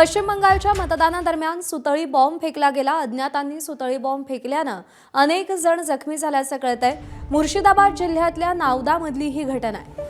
पश्चिम बंगालच्या मतदानादरम्यान सुतळी बॉम्ब फेकला गेला। अज्ञातांनी सुतळी बॉम्ब फेकल्यानं अनेक जण जखमी झाल्याचं कळतंय। मुर्शिदाबाद जिल्ह्यातल्या नावदामधली ही घटना आहे।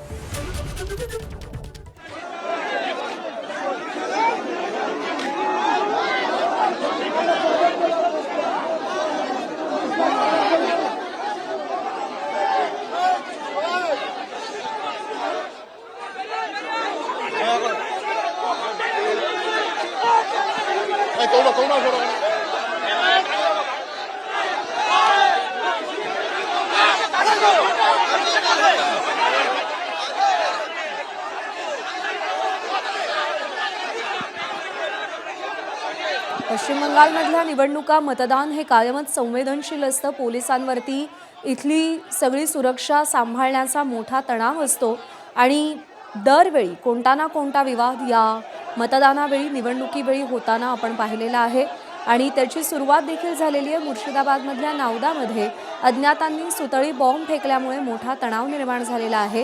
पश्चिम बंगालमधल्या निवडणुका मतदान हे कायमच संवेदनशील असतं। पोलिसांवरती इथली सगळी सुरक्षा सांभाळण्याचा मोठा तणाव असतो आणि दरवेळी कोणता ना कोणता विवाद या मतदानावेळी निवडणुकीवेळी होताना आपण पाहिलेला आहे आणि त्याची सुरुवात देखील झालेली आहे। मुर्शिदाबादमधल्या नावदामध्ये अज्ञातांनी सुतळी बॉम्ब फेकल्यामुळे मोठा तणाव निर्माण झालेला आहे।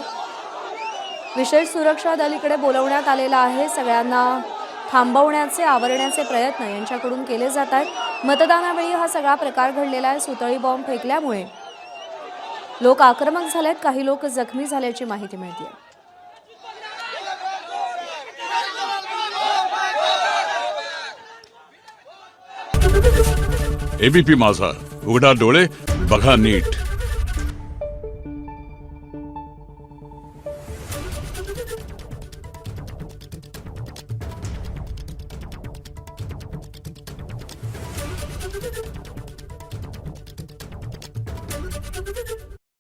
विशेष सुरक्षा दल इकडे बोलवण्यात आलेला आहे। सगळ्यांना थांबवण्याचे आवरण्याचे प्रयत्न यांच्याकडून केले जात आहेत। मतदानावेळी हा सगळा प्रकार घडलेला आहे। सुतळी बॉम्ब फेकल्यामुळे लोक आक्रमक झालेत, काही लोक जखमी झाल्याची माहिती मिळते। एबीपी माझा, उघडा डोळे बघा नीट।